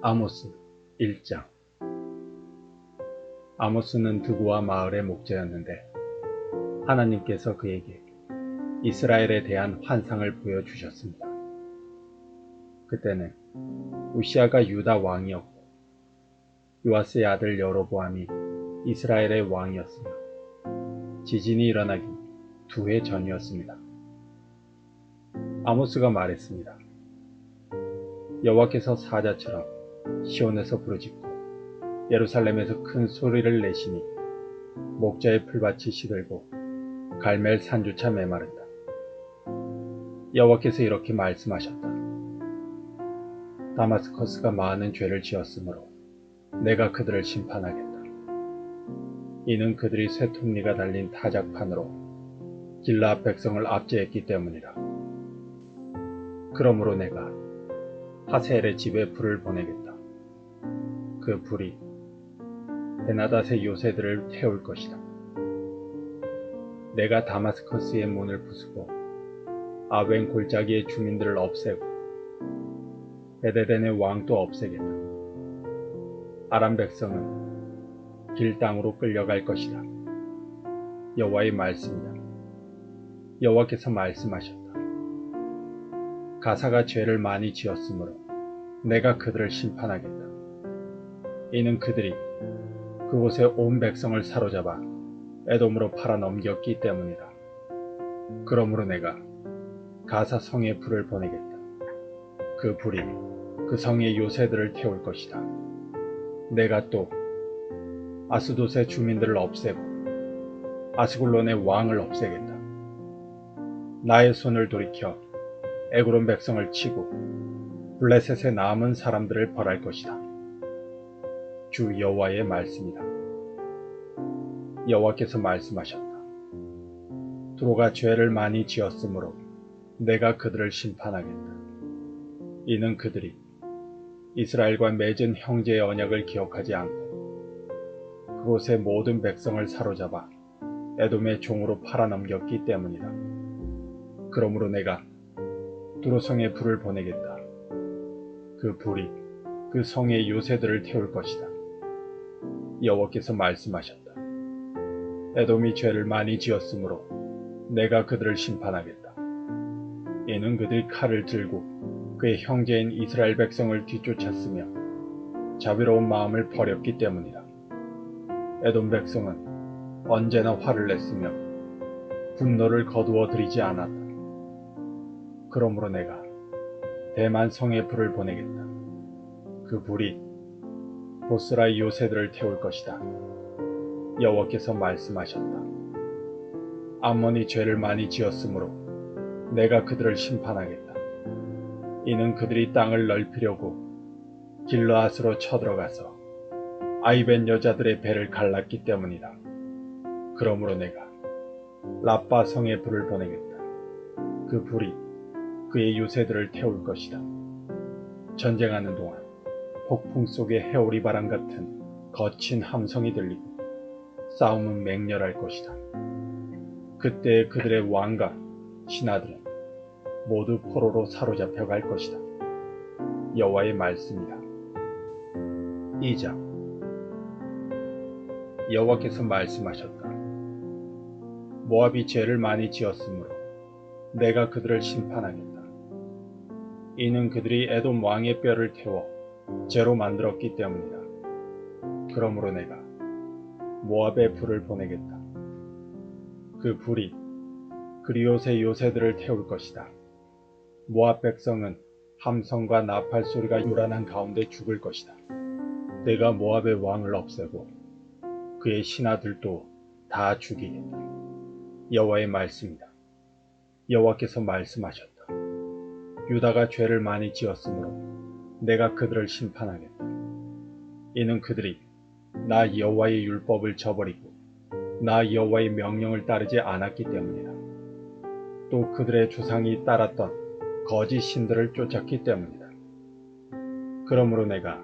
아모스 1장. 아모스는 드고아 마을의 목자였는데 하나님께서 그에게 이스라엘에 대한 환상을 보여주셨습니다. 그때는 우시아가 유다 왕이었고 요아스의 아들 여로보암이 이스라엘의 왕이었으며 지진이 일어나기 2해 전이었습니다. 아모스가 말했습니다. 여호와께서 사자처럼 시온에서 부르짖고 예루살렘에서 큰 소리를 내시니 목자의 풀밭이 시들고 갈멜 산조차 메마른다. 여호와께서 이렇게 말씀하셨다. 다마스커스가 많은 죄를 지었으므로 내가 그들을 심판하겠다. 이는 그들이 쇠톱니가 달린 타작판으로 길르앗 백성을 압제했기 때문이라. 그러므로 내가 하세엘의 집에 불을 보내겠다. 그 불이 베나닷의 요새들을 태울 것이다. 내가 다마스커스의 문을 부수고 아벤 골짜기의 주민들을 없애고 베데덴의 왕도 없애겠다. 아람 백성은 길 땅으로 끌려갈 것이다. 여호와의 말씀이다. 여호와께서 말씀하셨다. 가사가 죄를 많이 지었으므로 내가 그들을 심판하겠다. 이는 그들이 그곳에 온 백성을 사로잡아 에돔으로 팔아넘겼기 때문이다. 그러므로 내가 가사 성에 불을 보내겠다. 그 불이 그 성의 요새들을 태울 것이다. 내가 또 아스돗의 주민들을 없애고 아스글론의 왕을 없애겠다. 나의 손을 돌이켜 에그론 백성을 치고 블레셋에 남은 사람들을 벌할 것이다. 주 여호와의 말씀이다. 여호와께서 말씀하셨다. 두로가 죄를 많이 지었으므로 내가 그들을 심판하겠다. 이는 그들이 이스라엘과 맺은 형제의 언약을 기억하지 않고 그곳의 모든 백성을 사로잡아 에돔의 종으로 팔아넘겼기 때문이다. 그러므로 내가 두로성에 불을 보내겠다. 그 불이 그 성의 요새들을 태울 것이다. 여호와께서 말씀하셨다. 에돔이 죄를 많이 지었으므로 내가 그들을 심판하겠다. 이는 그들이 칼을 들고 그의 형제인 이스라엘 백성을 뒤쫓았으며 자비로운 마음을 버렸기 때문이다. 에돔 백성은 언제나 화를 냈으며 분노를 거두어 들이지 않았다. 그러므로 내가 대만 성에 불을 보내겠다. 그 불이 보스라의 요새들을 태울 것이다. 여호와께서 말씀하셨다. 암몬이 죄를 많이 지었으므로 내가 그들을 심판하겠다. 이는 그들이 땅을 넓히려고 길르앗으로 쳐들어가서 아이벤 여자들의 배를 갈랐기 때문이다. 그러므로 내가 라빠 성에 불을 보내겠다. 그 불이 그의 요새들을 태울 것이다. 전쟁하는 동안 폭풍 속에 해오리 바람 같은 거친 함성이 들리고 싸움은 맹렬할 것이다. 그때 그들의 왕과 신하들은 모두 포로로 사로잡혀 갈 것이다. 여호와의 말씀이다. 2장. 여호와께서 말씀하셨다. 모압이 죄를 많이 지었으므로 내가 그들을 심판하겠다. 이는 그들이 에돔 왕의 뼈를 태워 죄로 만들었기 때문이다. 그러므로 내가 모압에 불을 보내겠다. 그 불이 그리옷의 요새들을 태울 것이다. 모압 백성은 함성과 나팔 소리가 요란한 가운데 죽을 것이다. 내가 모압의 왕을 없애고 그의 신하들도 다 죽이겠다. 여호와의 말씀이다. 여호와께서 말씀하셨다. 유다가 죄를 많이 지었으므로 내가 그들을 심판하겠다. 이는 그들이 나 여호와의 율법을 저버리고 나 여호와의 명령을 따르지 않았기 때문이다. 또 그들의 조상이 따랐던 거짓 신들을 쫓았기 때문이다. 그러므로 내가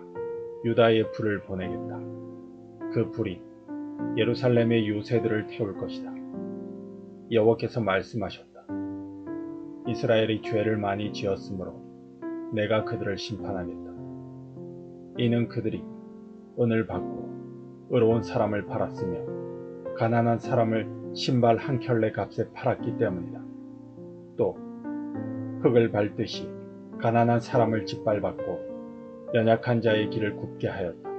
유다의 불을 보내겠다. 그 불이 예루살렘의 요새들을 태울 것이다. 여호와께서 말씀하셨다. 이스라엘이 죄를 많이 지었으므로 내가 그들을 심판하겠다. 이는 그들이 은을 받고 의로운 사람을 팔았으며 가난한 사람을 신발 한 켤레 값에 팔았기 때문이다. 또 흙을 밟듯이 가난한 사람을 짓밟았고 연약한 자의 길을 굽게 하였다.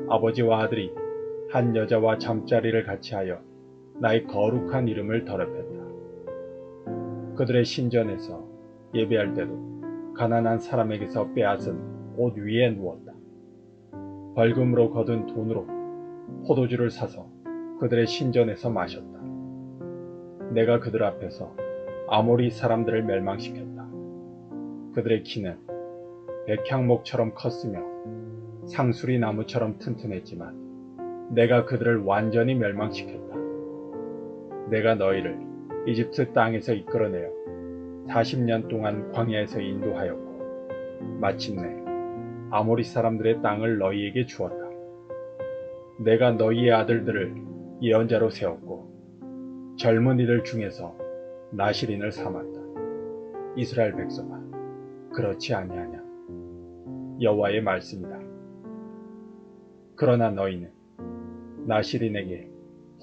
아버지와 아들이 한 여자와 잠자리를 같이 하여 나의 거룩한 이름을 더럽혔다. 그들의 신전에서 예배할 때도 가난한 사람에게서 빼앗은 옷 위에 누웠다. 벌금으로 거둔 돈으로 포도주를 사서 그들의 신전에서 마셨다. 내가 그들 앞에서 아모리 사람들을 멸망시켰다. 그들의 키는 백향목처럼 컸으며 상수리 나무처럼 튼튼했지만 내가 그들을 완전히 멸망시켰다. 내가 너희를 이집트 땅에서 이끌어내어 40년 동안 광야에서 인도하였고 마침내 아모리 사람들의 땅을 너희에게 주었다. 내가 너희의 아들들을 예언자로 세웠고 젊은이들 중에서 나실인을 삼았다. 이스라엘 백성아, 그렇지 아니하냐? 여호와의 말씀이다. 그러나 너희는 나실인에게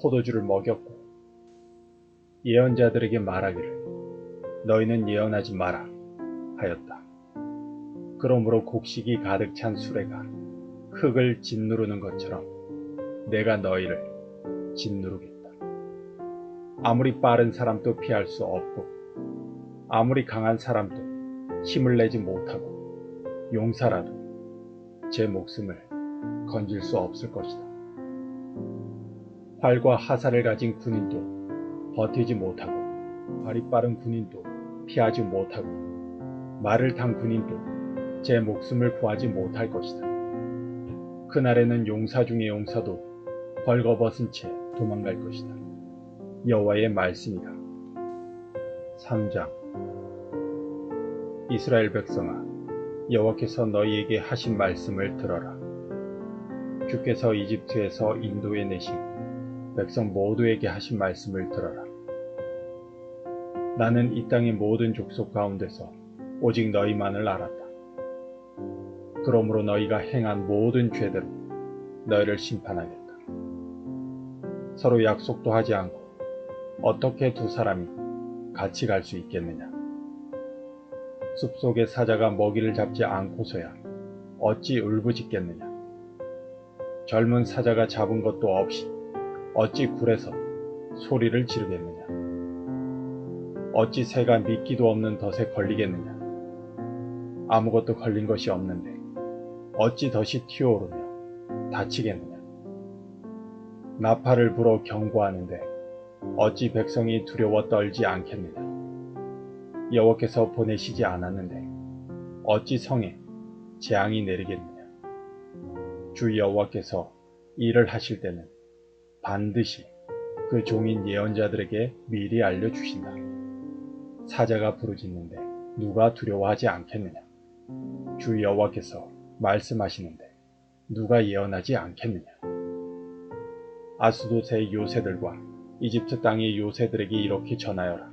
포도주를 먹였고 예언자들에게 말하기를 너희는 예언하지 마라 하였다. 그러므로 곡식이 가득 찬 수레가 흙을 짓누르는 것처럼 내가 너희를 짓누르겠다. 아무리 빠른 사람도 피할 수 없고 아무리 강한 사람도 힘을 내지 못하고 용사라도 제 목숨을 건질 수 없을 것이다. 활과 화살을 가진 군인도 버티지 못하고 발이 빠른 군인도 피하지 못하고 말을 탄 군인도 제 목숨을 구하지 못할 것이다. 그날에는 용사 중의 용사도 벌거벗은 채 도망갈 것이다. 여호와의 말씀이다. 3장. 이스라엘 백성아, 여호와께서 너희에게 하신 말씀을 들어라. 주께서 이집트에서 인도해 내신 백성 모두에게 하신 말씀을 들어라. 나는 이 땅의 모든 족속 가운데서 오직 너희만을 알았다. 그러므로 너희가 행한 모든 죄대로 너희를 심판하겠다. 서로 약속도 하지 않고 어떻게 두 사람이 같이 갈 수 있겠느냐? 숲속의 사자가 먹이를 잡지 않고서야 어찌 울부짖겠느냐? 젊은 사자가 잡은 것도 없이 어찌 굴에서 소리를 지르겠느냐? 어찌 새가 미끼도 없는 덫에 걸리겠느냐? 아무것도 걸린 것이 없는데 어찌 덫이 튀어오르며 다치겠느냐? 나팔을 불어 경고하는데 어찌 백성이 두려워 떨지 않겠느냐? 여호와께서 보내시지 않았는데 어찌 성에 재앙이 내리겠느냐? 주 여호와께서 일을 하실 때는 반드시 그 종인 예언자들에게 미리 알려주신다. 사자가 부르짖는데 누가 두려워하지 않겠느냐? 주 여호와께서 말씀하시는데 누가 예언하지 않겠느냐? 아스돗의 요새들과 이집트 땅의 요새들에게 이렇게 전하여라.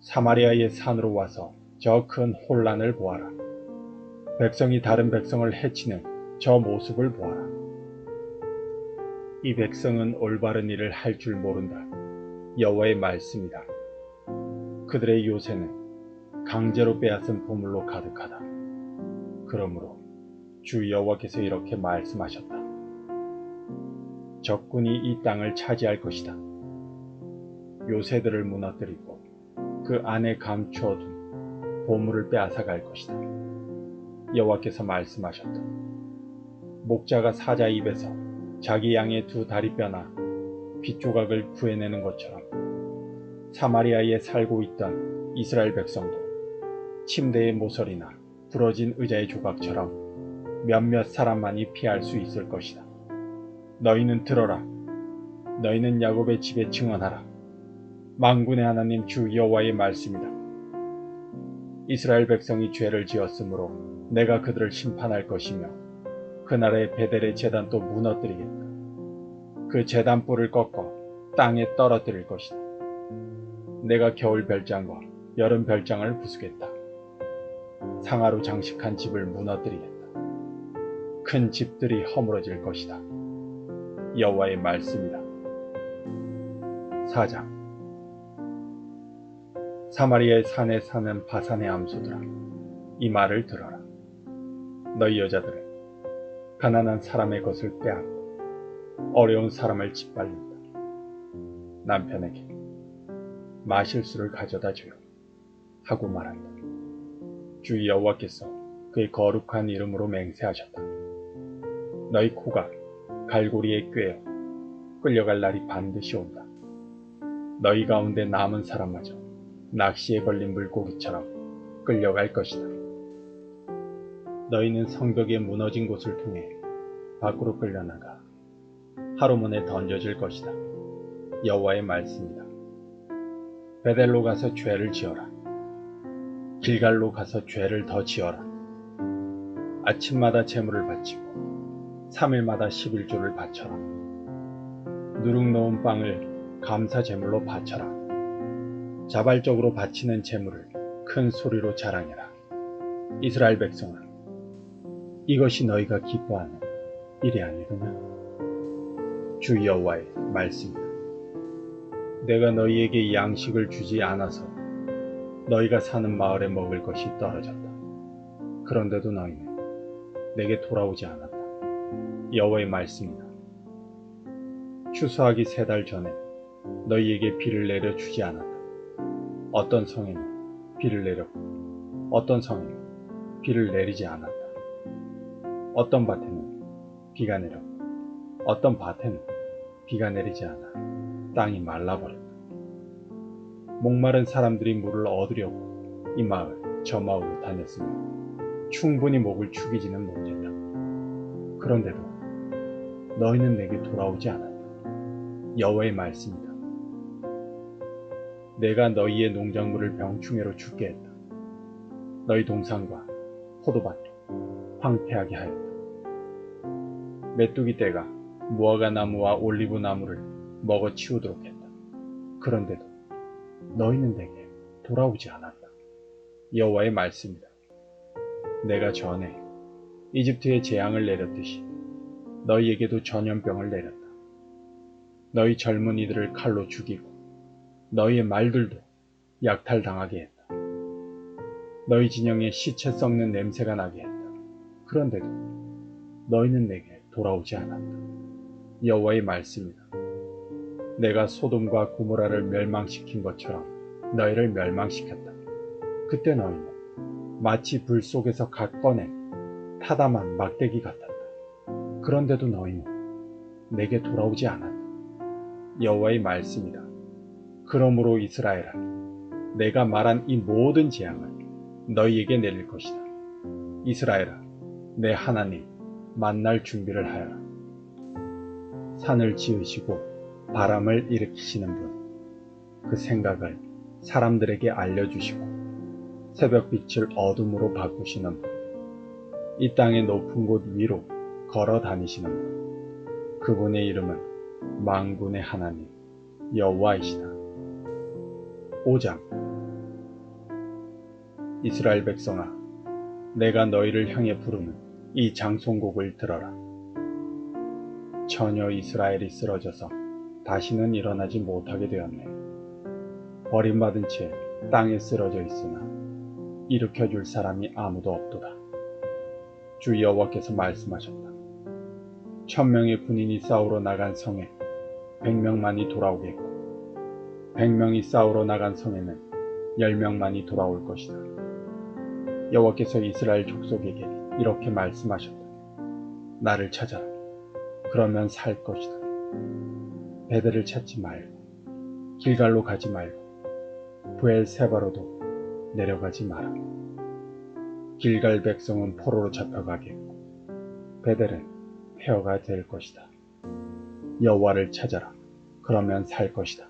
사마리아의 산으로 와서 저 큰 혼란을 보아라. 백성이 다른 백성을 해치는 저 모습을 보아라. 이 백성은 올바른 일을 할 줄 모른다. 여호와의 말씀이다. 그들의 요새는 강제로 빼앗은 보물로 가득하다. 그러므로 주 여호와께서 이렇게 말씀하셨다. 적군이 이 땅을 차지할 것이다. 요새들을 무너뜨리고 그 안에 감추어둔 보물을 빼앗아갈 것이다. 여호와께서 말씀하셨다. 목자가 사자 입에서 자기 양의 두 다리뼈나 빗조각을 구해내는 것처럼 사마리아에 살고 있던 이스라엘 백성도 침대의 모서리나 부러진 의자의 조각처럼 몇몇 사람만이 피할 수 있을 것이다. 너희는 들어라. 너희는 야곱의 집에 증언하라. 만군의 하나님 주 여호와의 말씀이다. 이스라엘 백성이 죄를 지었으므로 내가 그들을 심판할 것이며 그날에 베델의 제단도 무너뜨리겠다. 그 제단뿔을 꺾어 땅에 떨어뜨릴 것이다. 내가 겨울 별장과 여름 별장을 부수겠다. 상아로 장식한 집을 무너뜨리겠다. 큰 집들이 허물어질 것이다. 여호와의 말씀이다. 4장. 사마리아의 산에 사는 바산의 암소들아, 이 말을 들어라. 너희 여자들은 가난한 사람의 것을 빼앗고 어려운 사람을 짓밟는다. 남편에게 마실 수를 가져다 주요 하고 말한다. 주 여호와께서 그의 거룩한 이름으로 맹세하셨다. 너희 코가 갈고리에 꿰어 끌려갈 날이 반드시 온다. 너희 가운데 남은 사람마저 낚시에 걸린 물고기처럼 끌려갈 것이다. 너희는 성벽에 무너진 곳을 통해 밖으로 끌려나가 하루문에 던져질 것이다. 여호와의 말씀이다. 베델로 가서 죄를 지어라. 길갈로 가서 죄를 더 지어라. 아침마다 제물을 바치고 3일마다 11조를 바쳐라. 누룩 넣은 빵을 감사 제물로 바쳐라. 자발적으로 바치는 제물을 큰 소리로 자랑해라. 이스라엘 백성아, 이것이 너희가 기뻐하는 일이 아니더냐? 주 여호와의 말씀이다. 내가 너희에게 양식을 주지 않아서 너희가 사는 마을에 먹을 것이 떨어졌다. 그런데도 너희는 내게 돌아오지 않았다. 여호와의 말씀이다. 추수하기 3달 전에 너희에게 비를 내려 주지 않았다. 어떤 성에는 비를 내렸고 어떤 성에는 비를 내리지 않았다. 어떤 밭에는 비가 내렸고 어떤 밭에는 비가 내리지 않아 땅이 말라버렸다. 목마른 사람들이 물을 얻으려고 이 마을 저 마을로 다녔으며 충분히 목을 축이지는 못했다. 그런데도 너희는 내게 돌아오지 않았다. 여호와의 말씀이다. 내가 너희의 농작물을 병충해로 죽게 했다. 너희 동산과 포도밭도 황폐하게 하였다. 메뚜기 떼가 무화과 나무와 올리브 나무를 먹어 치우도록 했다. 그런데도 너희는 내게 돌아오지 않았다. 여호와의 말씀이다. 내가 전에 이집트에 재앙을 내렸듯이 너희에게도 전염병을 내렸다. 너희 젊은이들을 칼로 죽이고 너희의 말들도 약탈당하게 했다. 너희 진영에 시체 썩는 냄새가 나게 했다. 그런데도 너희는 내게 돌아오지 않았다. 여호와의 말씀이다. 내가 소돔과 고모라를 멸망시킨 것처럼 너희를 멸망시켰다. 그때 너희는 마치 불 속에서 갓 꺼낸 타담한 막대기 같았다. 그런데도 너희는 내게 돌아오지 않았다. 여호와의 말씀이다. 그러므로 이스라엘아, 내가 말한 이 모든 재앙을 너희에게 내릴 것이다. 이스라엘아, 내 하나님 만날 준비를 하여라. 산을 지으시고 바람을 일으키시는 분, 그 생각을 사람들에게 알려주시고 새벽빛을 어둠으로 바꾸시는 분, 이 땅의 높은 곳 위로 걸어 다니시는 분, 그분의 이름은 만군의 하나님 여호와이시다. 5장. 이스라엘 백성아, 내가 너희를 향해 부르는 이 장송곡을 들어라. 처녀 이스라엘이 쓰러져서 다시는 일어나지 못하게 되었네. 버림받은 채 땅에 쓰러져 있으나 일으켜줄 사람이 아무도 없도다. 주 여호와께서 말씀하셨다. 1000명의 군인이 싸우러 나간 성에 100명만이 돌아오겠고 100명이 싸우러 나간 성에는 10명만이 돌아올 것이다. 여호와께서 이스라엘 족속에게 이렇게 말씀하셨다. 나를 찾아라. 그러면 살 것이다. 베델을 찾지 말고 길갈로 가지 말고 브엘세바로도 내려가지 마라. 길갈 백성은 포로로 잡혀가겠고 베델은 폐허가 될 것이다. 여호와를 찾아라. 그러면 살 것이다.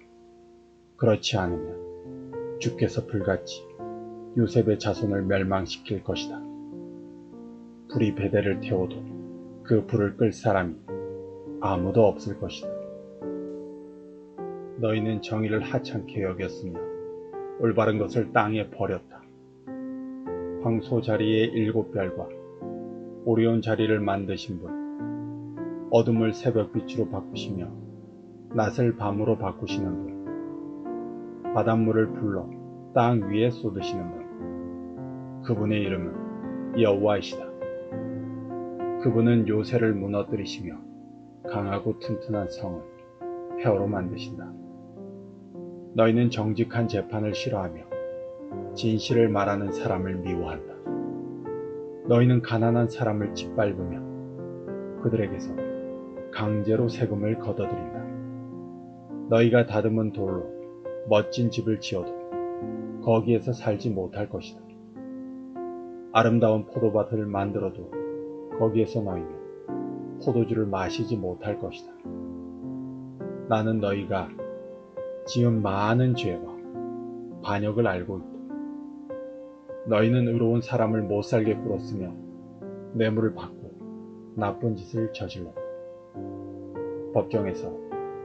그렇지 않으면 주께서 불같이 요셉의 자손을 멸망시킬 것이다. 불이 베델을 태워도 그 불을 끌 사람이 아무도 없을 것이다. 너희는 정의를 하찮게 여겼으며 올바른 것을 땅에 버렸다. 황소 자리에 7별과 오리온 자리를 만드신 분, 어둠을 새벽빛으로 바꾸시며 낮을 밤으로 바꾸시는 분, 바닷물을 불러 땅 위에 쏟으시는 분, 그분의 이름은 여호와이시다. 그분은 요새를 무너뜨리시며 강하고 튼튼한 성을 폐허로 만드신다. 너희는 정직한 재판을 싫어하며 진실을 말하는 사람을 미워한다. 너희는 가난한 사람을 짓밟으며 그들에게서 강제로 세금을 걷어들인다. 너희가 다듬은 돌로 멋진 집을 지어도 거기에서 살지 못할 것이다. 아름다운 포도밭을 만들어도 거기에서 너희는 포도주를 마시지 못할 것이다. 나는 너희가 지은 많은 죄와 반역을 알고 있다. 너희는 의로운 사람을 못살게 굴었으며 뇌물을 받고 나쁜 짓을 저질렀다. 법정에서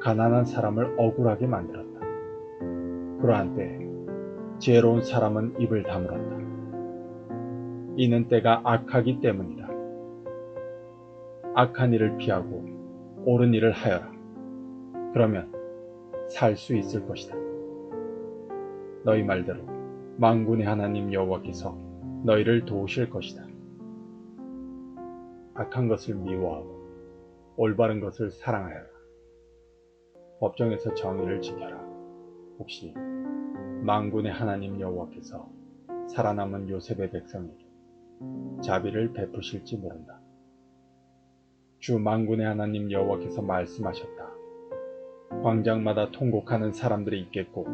가난한 사람을 억울하게 만들었다. 그러한 때에 지혜로운 사람은 입을 다물었다. 이는 때가 악하기 때문이다. 악한 일을 피하고 옳은 일을 하여라. 그러면 살 수 있을 것이다. 너희 말대로 만군의 하나님 여호와께서 너희를 도우실 것이다. 악한 것을 미워하고 올바른 것을 사랑하여라. 법정에서 정의를 지켜라. 혹시 만군의 하나님 여호와께서 살아남은 요셉의 백성에게 자비를 베푸실지 모른다. 주 만군의 하나님 여호와께서 말씀하셨다. 광장마다 통곡하는 사람들이 있겠고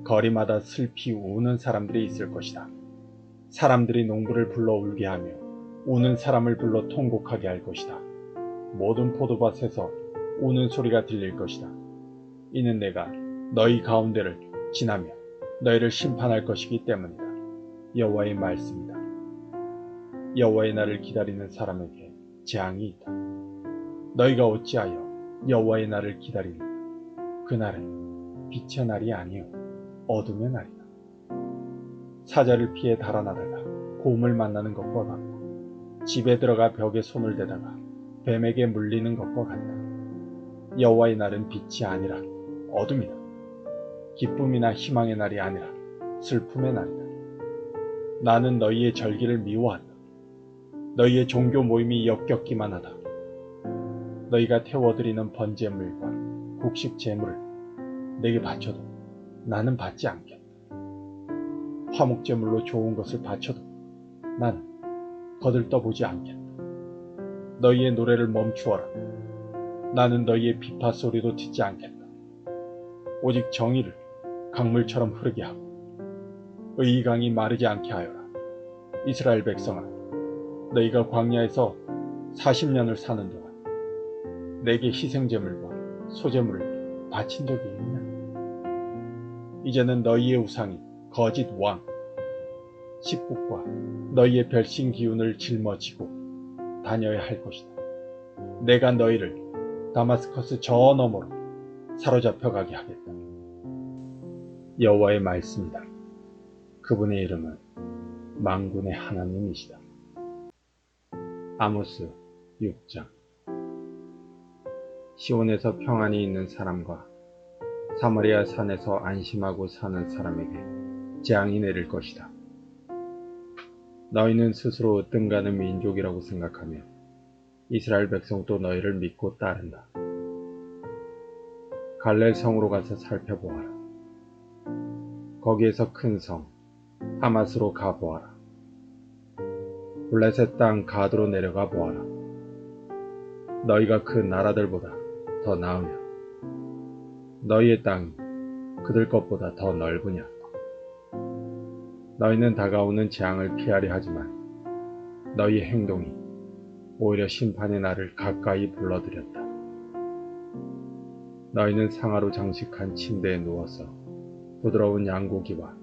거리마다 슬피 우는 사람들이 있을 것이다. 사람들이 농부를 불러 울게 하며 우는 사람을 불러 통곡하게 할 것이다. 모든 포도밭에서 우는 소리가 들릴 것이다. 이는 내가 너희 가운데를 지나며 너희를 심판할 것이기 때문이다. 여호와의 말씀이다. 여호와의 날을 기다리는 사람에게 재앙이 있다. 너희가 어찌하여 여호와의 날을 기다리는가? 그날은 빛의 날이 아니요 어둠의 날이다. 사자를 피해 달아나다가 곰을 만나는 것과 같고 집에 들어가 벽에 손을 대다가 뱀에게 물리는 것과 같다. 여호와의 날은 빛이 아니라 어둠이다. 기쁨이나 희망의 날이 아니라 슬픔의 날이다. 나는 너희의 절기를 미워한다. 너희의 종교 모임이 역겹기만 하다. 너희가 태워드리는 번제물과 곡식 제물을 내게 바쳐도 나는 받지 않겠다. 화목제물로 좋은 것을 바쳐도 나는 거들떠보지 않겠다. 너희의 노래를 멈추어라. 나는 너희의 비파 소리도 듣지 않겠다. 오직 정의를 강물처럼 흐르게 하고 의의 강이 마르지 않게 하여라. 이스라엘 백성아, 너희가 광야에서 40년을 사는 동안 내게 희생제물과 소제물을 바친 적이 있느냐? 이제는 너희의 우상이 거짓 왕, 식국과 너희의 별신 기운을 짊어지고 다녀야 할 것이다. 내가 너희를 다마스커스 저 너머로 사로잡혀 가게 하겠다. 여호와의 말씀이다. 그분의 이름은 만군의 하나님이시다. 아모스 6장. 시온에서 평안이 있는 사람과 사마리아 산에서 안심하고 사는 사람에게 재앙이 내릴 것이다. 너희는 스스로 뜬가는 민족이라고 생각하며 이스라엘 백성도 너희를 믿고 따른다. 갈렙 성으로 가서 살펴보아라. 거기에서 큰 성 하맛으로 가보아라. 블레셋 땅 가드로 내려가 보아라. 너희가 그 나라들보다 더 나으냐? 너희의 땅이 그들 것보다 더 넓으냐? 너희는 다가오는 재앙을 피하려 하지만 너희의 행동이 오히려 심판의 날을 가까이 불러들였다. 너희는 상아로 장식한 침대에 누워서 부드러운 양고기와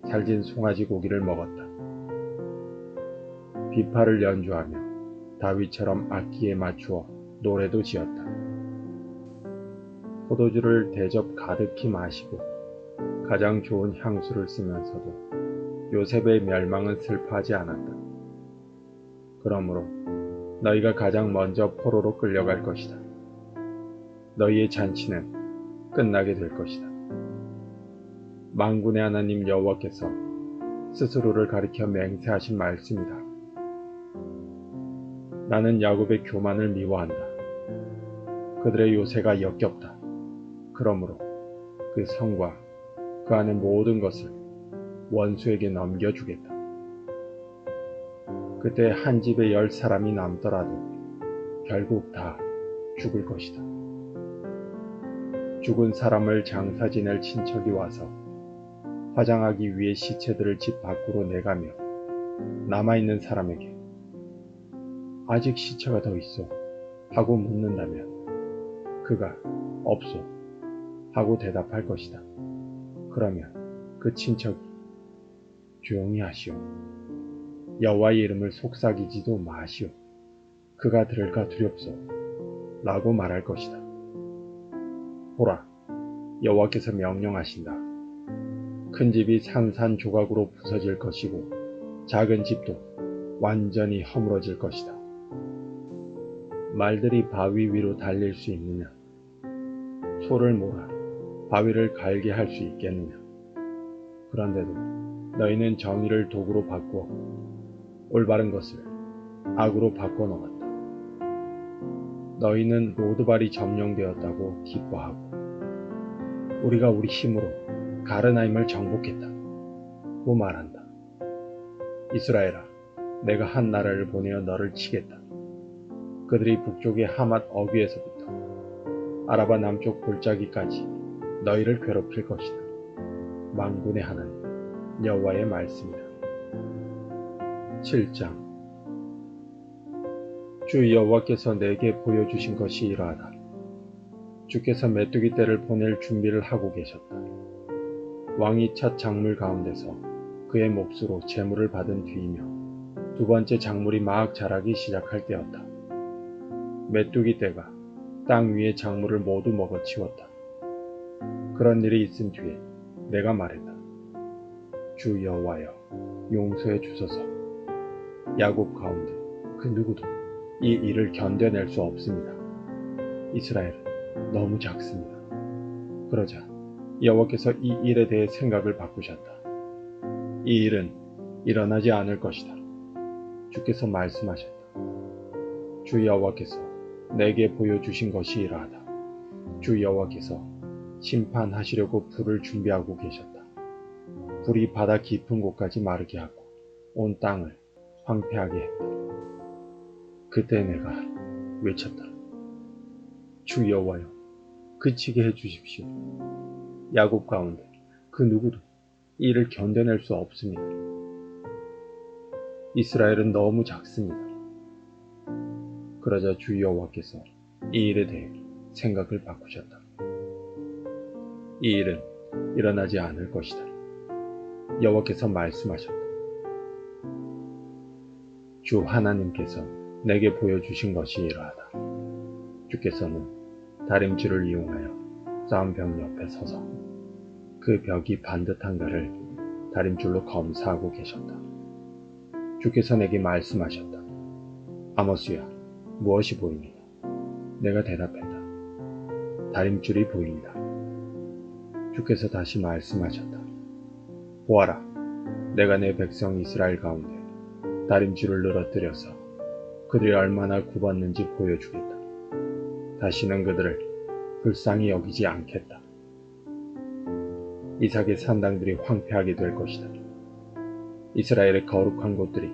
살진 송아지 고기를 먹었다. 비파를 연주하며 다윗처럼 악기에 맞추어 노래도 지었다. 포도주를 대접 가득히 마시고 가장 좋은 향수를 쓰면서도 요셉의 멸망은 슬퍼하지 않았다. 그러므로 너희가 가장 먼저 포로로 끌려갈 것이다. 너희의 잔치는 끝나게 될 것이다. 만군의 하나님 여호와께서 스스로를 가리켜 맹세하신 말씀이다. 나는 야곱의 교만을 미워한다. 그들의 요새가 역겹다. 그러므로 그 성과 그 안의 모든 것을 원수에게 넘겨주겠다. 그때 한 집에 10사람이 남더라도 결국 다 죽을 것이다. 죽은 사람을 장사 지낼 친척이 와서 화장하기 위해 시체들을 집 밖으로 내가며 남아있는 사람에게 아직 시체가 더 있어 하고 묻는다면 그가 없소 하고 대답할 것이다. 그러면 그 친척이 조용히 하시오. 여호와의 이름을 속삭이지도 마시오. 그가 들을까 두렵소 라고 말할 것이다. 보라, 여호와께서 명령하신다. 큰 집이 산산조각으로 부서질 것이고 작은 집도 완전히 허물어질 것이다. 말들이 바위 위로 달릴 수 있느냐? 소를 몰아 바위를 갈게 할 수 있겠느냐? 그런데도 너희는 정의를 도구로 바꾸어 올바른 것을 악으로 바꿔 놓았다. 너희는 로드발이 점령되었다고 기뻐하고 우리가 우리 힘으로 가르나임을 정복했다고 말한다. 이스라엘아, 내가 한 나라를 보내어 너를 치겠다. 그들이 북쪽의 하맛 어귀에서부터 아라바 남쪽 골짜기까지 너희를 괴롭힐 것이다. 만군의 하나님 여호와의 말씀이다. 7장. 주 여호와께서 내게 보여주신 것이 이러하다. 주께서 메뚜기 떼를 보낼 준비를 하고 계셨다. 왕이 첫 작물 가운데서 그의 몫으로 재물을 받은 뒤이며 두 번째 작물이 막 자라기 시작할 때였다. 메뚜기 떼가 땅 위의 작물을 모두 먹어치웠다. 그런 일이 있은 뒤에 내가 말했다. 주 여호와여, 용서해 주소서. 야곱 가운데 그 누구도 이 일을 견뎌낼 수 없습니다. 이스라엘은 너무 작습니다. 그러자 여호와께서 이 일에 대해 생각을 바꾸셨다. 이 일은 일어나지 않을 것이다. 주께서 말씀하셨다. 주 여호와께서 내게 보여주신 것이 이러하다. 주 여호와께서 심판하시려고 불을 준비하고 계셨다. 불이 바다 깊은 곳까지 마르게 하고 온 땅을 황폐하게 했다. 그때 내가 외쳤다. 주 여호와여, 그치게 해주십시오. 야곱 가운데 그 누구도 이를 견뎌낼 수 없습니다. 이스라엘은 너무 작습니다. 그러자 주 여호와께서 이 일에 대해 생각을 바꾸셨다. 이 일은 일어나지 않을 것이다. 여호와께서 말씀하셨다. 주 하나님께서 내게 보여주신 것이 이러하다. 주께서는 다림줄을 이용하여 싸움벽 옆에 서서 그 벽이 반듯한가를 다림줄로 검사하고 계셨다. 주께서 내게 말씀하셨다. 아모스야, 무엇이 보입니까? 내가 대답했다. 다림줄이 보입니다. 주께서 다시 말씀하셨다. 보아라, 내가 내 백성 이스라엘 가운데 다림줄을 늘어뜨려서 그들이 얼마나 굽었는지 보여주겠다. 다시는 그들을 불쌍히 여기지 않겠다. 이삭의 산당들이 황폐하게 될 것이다. 이스라엘의 거룩한 곳들이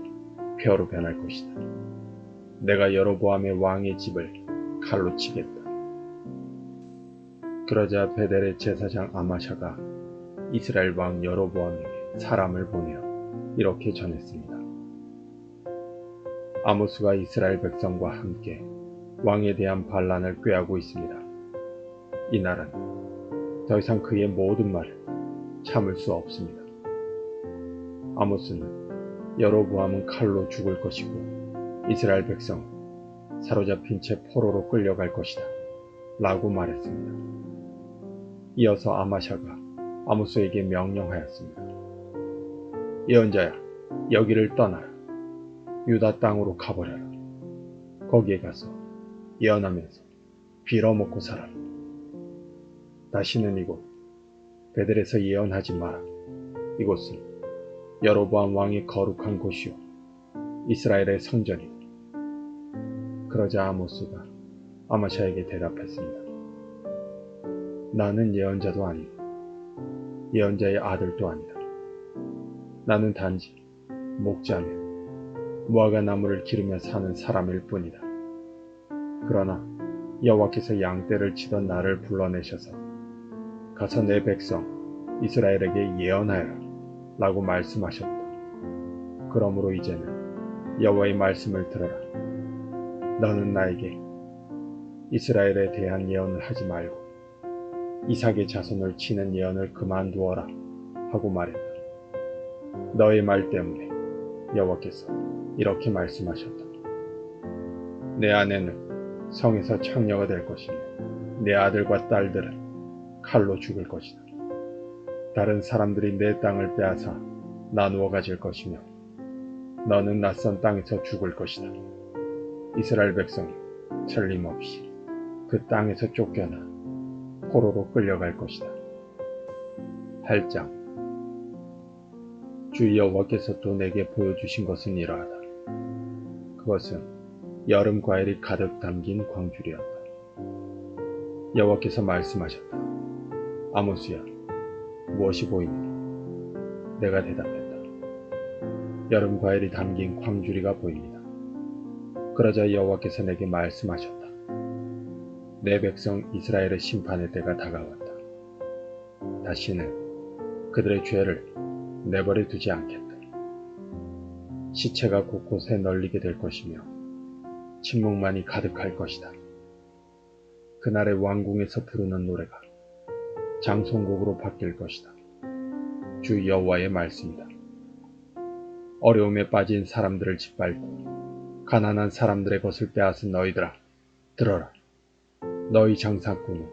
폐허로 변할 것이다. 내가 여로보암의 왕의 집을 칼로 치겠다. 그러자 베델의 제사장 아마샤가 이스라엘 왕 여로보암에게 사람을 보내어 이렇게 전했습니다. 아모스가 이스라엘 백성과 함께 왕에 대한 반란을 꾀하고 있습니다. 이 나라는 더 이상 그의 모든 말을 참을 수 없습니다. 아모스는 여로보암은 칼로 죽을 것이고 이스라엘 백성은 사로잡힌 채 포로로 끌려갈 것이다 라고 말했습니다. 이어서 아마샤가 아모스에게 명령하였습니다. 예언자야, 여기를 떠나라. 유다 땅으로 가버려라. 거기에 가서 예언하면서 빌어먹고 살아라. 다시는 이곳 베델에서 예언하지 마라. 이곳은 여로보암 왕의 거룩한 곳이요 이스라엘의 성전이다. 그러자 아모스가 아마샤에게 대답했습니다. 나는 예언자도 아니고 예언자의 아들도 아니다. 나는 단지 목자며 무화과 나무를 기르며 사는 사람일 뿐이다. 그러나 여호와께서 양떼를 치던 나를 불러내셔서 가서 내 백성 이스라엘에게 예언하여라 라고 말씀하셨다. 그러므로 이제는 여호와의 말씀을 들어라. 너는 나에게 이스라엘에 대한 예언을 하지 말고 이삭의 자손을 치는 예언을 그만두어라 하고 말했다. 너의 말 때문에 여호와께서 이렇게 말씀하셨다. 내 아내는 성에서 창녀가 될 것이며 내 아들과 딸들은 칼로 죽을 것이다. 다른 사람들이 내 땅을 빼앗아 나누어 가질 것이며 너는 낯선 땅에서 죽을 것이다. 이스라엘 백성이 틀림없이 그 땅에서 쫓겨나 포로로 끌려갈 것이다. 8장 주 여호와께서 또 내게 보여주신 것은 이러하다. 그것은 여름 과일이 가득 담긴 광주리였다. 여호와께서 말씀하셨다. 아모스야, 무엇이 보이니? 내가 대답했다. 여름 과일이 담긴 광주리가 보입니다. 그러자 여호와께서 내게 말씀하셨다. 내 백성 이스라엘의 심판의 때가 다가왔다. 다시는 그들의 죄를 내버려 두지 않겠다. 시체가 곳곳에 널리게 될 것이며 침묵만이 가득할 것이다. 그날의 왕궁에서 부르는 노래가 장송곡으로 바뀔 것이다. 주 여호와의 말씀이다. 어려움에 빠진 사람들을 짓밟고 가난한 사람들의 것을 빼앗은 너희들아, 들어라. 너희 장사꾼은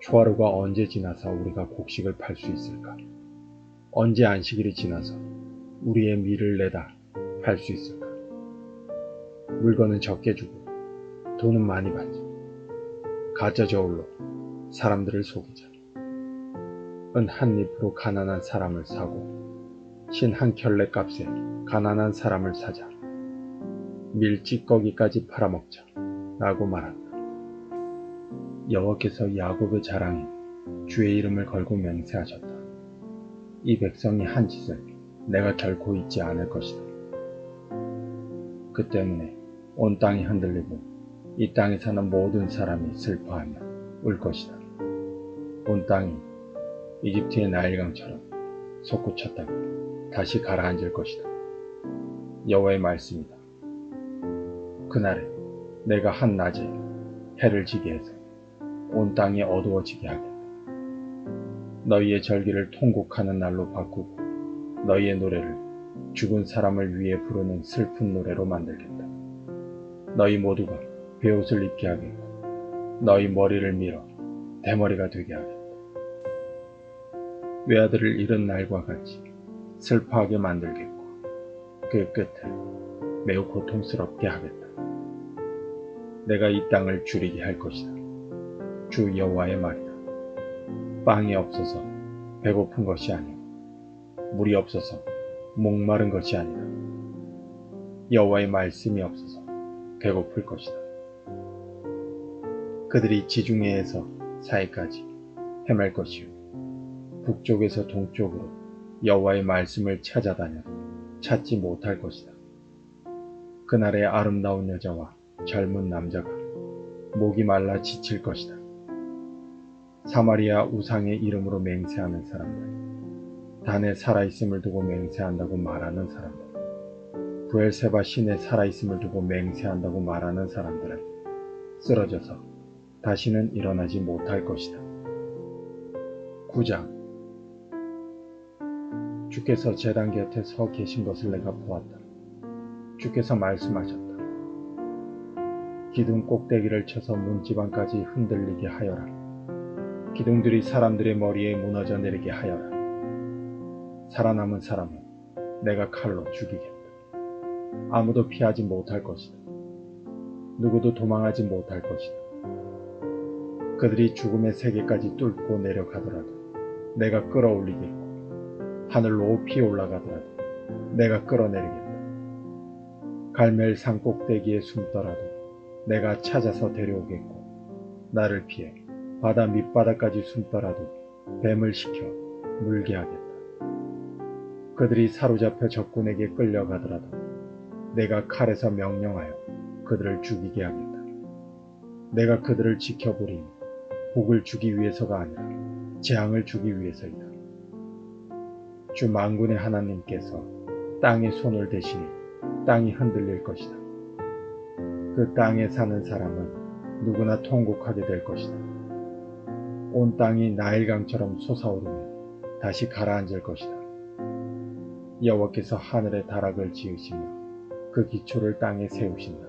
초하루가 언제 지나서 우리가 곡식을 팔 수 있을까? 언제 안식일이 지나서 우리의 밀을 내다 팔 수 있을까? 물건은 적게 주고 돈은 많이 받자. 가짜 저울로 사람들을 속이자. 은 한 잎으로 가난한 사람을 사고 신 한 켤레 값에 가난한 사람을 사자. 밀 찌꺼기까지 팔아먹자 라고 말한다. 여호와께서 야곱의 자랑인 주의 이름을 걸고 맹세하셨다. 이 백성이 한 짓을 내가 결코 잊지 않을 것이다. 그 때문에 온 땅이 흔들리고 이 땅에 사는 모든 사람이 슬퍼하며 울 것이다. 온 땅이 이집트의 나일강처럼 솟구쳤다가 다시 가라앉을 것이다. 여호와의 말씀이다. 그날에 내가 한낮에 해를 지게 해서 온 땅이 어두워지게 하겠다. 너희의 절기를 통곡하는 날로 바꾸고 너희의 노래를 죽은 사람을 위해 부르는 슬픈 노래로 만들겠다. 너희 모두가 베옷을 입게 하겠고 너희 머리를 밀어 대머리가 되게 하겠다. 외아들을 잃은 날과 같이 슬퍼하게 만들겠고 그 끝을 매우 고통스럽게 하겠다. 내가 이 땅을 줄이게 할 것이다. 주 여호와의 말이다. 빵이 없어서 배고픈 것이 아니오 물이 없어서 목마른 것이 아니다. 여호와의 말씀이 없어서 배고플 것이다. 그들이 지중해에서 사해까지 헤맬 것이요 북쪽에서 동쪽으로 여호와의 말씀을 찾아다녀도 찾지 못할 것이다. 그날의 아름다운 여자와 젊은 남자가 목이 말라 지칠 것이다. 사마리아 우상의 이름으로 맹세하는 사람들, 단에 살아있음을 두고 맹세한다고 말하는 사람들, 부엘세바 신에 살아있음을 두고 맹세한다고 말하는 사람들은 쓰러져서 다시는 일어나지 못할 것이다. 9장 주께서 제단 곁에 서 계신 것을 내가 보았다. 주께서 말씀하셨다. 기둥 꼭대기를 쳐서 문지방까지 흔들리게 하여라. 기둥들이 사람들의 머리에 무너져 내리게 하여라. 살아남은 사람은 내가 칼로 죽이겠다. 아무도 피하지 못할 것이다. 누구도 도망하지 못할 것이다. 그들이 죽음의 세계까지 뚫고 내려가더라도 내가 끌어올리겠고, 하늘 높이 올라가더라도 내가 끌어내리겠다. 갈멜 산 꼭대기에 숨더라도 내가 찾아서 데려오겠고, 나를 피해 바다 밑바닥까지 숨더라도 뱀을 시켜 물게 하겠다. 그들이 사로잡혀 적군에게 끌려가더라도 내가 칼에서 명령하여 그들을 죽이게 하겠다. 내가 그들을 지켜보리니 복을 주기 위해서가 아니라 재앙을 주기 위해서이다. 주 만군의 하나님께서 땅에 손을 대시니 땅이 흔들릴 것이다. 그 땅에 사는 사람은 누구나 통곡하게 될 것이다. 온 땅이 나일강처럼 솟아오르며 다시 가라앉을 것이다. 여호와께서 하늘에 다락을 지으시며 그 기초를 땅에 세우신다.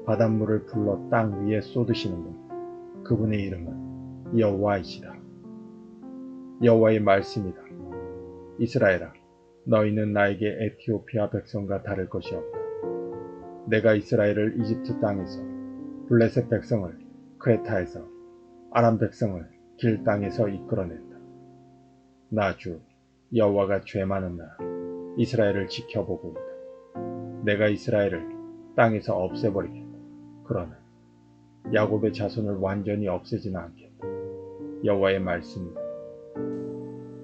바닷물을 불러 땅 위에 쏟으시는 분, 그분의 이름은 여호와이시다. 여호와의 말씀이다. 이스라엘아, 너희는 나에게 에티오피아 백성과 다를 것이 없다. 내가 이스라엘을 이집트 땅에서, 블레셋 백성을 크레타에서, 아람 백성을 길 땅에서 이끌어냈다. 나 주 여호와가 죄 많은 나라 이스라엘을 지켜보고 있다. 내가 이스라엘을 땅에서 없애버리겠다. 그러나 야곱의 자손을 완전히 없애지는 않겠다. 여호와의 말씀이다.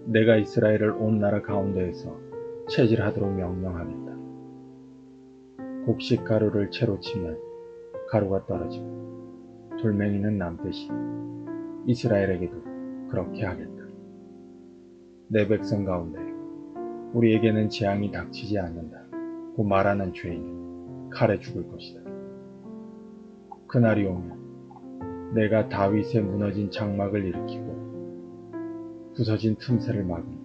내가 이스라엘을 온 나라 가운데에서 체질하도록 명령하겠다. 곡식 가루를 채로 치면 가루가 떨어지고 돌멩이는 남듯이 이스라엘에게도 그렇게 하겠다. 내 백성 가운데 우리에게는 재앙이 닥치지 않는다고 말하는 죄인은 칼에 죽을 것이다. 그날이 오면 내가 다윗의 무너진 장막을 일으키고 부서진 틈새를 막으며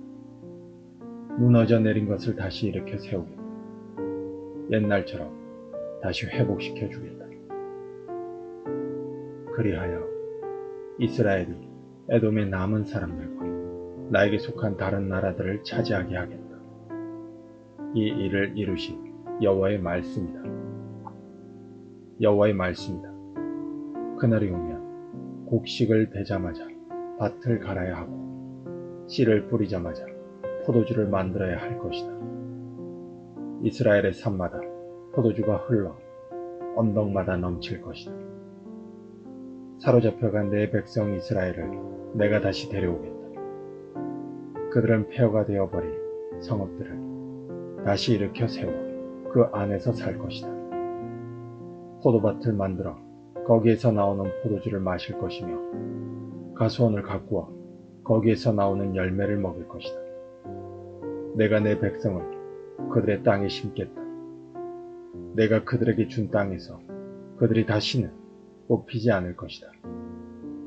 무너져 내린 것을 다시 일으켜 세우겠다. 옛날처럼 다시 회복시켜 주겠다. 그리하여 이스라엘이 에돔의 남은 사람들과 나에게 속한 다른 나라들을 차지하게 하겠다. 이 일을 이루신 여호와의 말씀이다. 여호와의 말씀이다. 그날이 오면 곡식을 베자마자 밭을 갈아야 하고 씨를 뿌리자마자 포도주를 만들어야 할 것이다. 이스라엘의 산마다 포도주가 흘러 언덕마다 넘칠 것이다. 사로잡혀간 내 백성 이스라엘을 내가 다시 데려오겠다. 그들은 폐허가 되어버린 성읍들을 다시 일으켜 세워 그 안에서 살 것이다. 포도밭을 만들어 거기에서 나오는 포도주를 마실 것이며 가수원을 가꾸어 거기에서 나오는 열매를 먹을 것이다. 내가 내 백성을 그들의 땅에 심겠다. 내가 그들에게 준 땅에서 그들이 다시는 뽑히지 않을 것이다.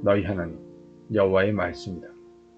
너희 하나님 여호와의 말씀이다.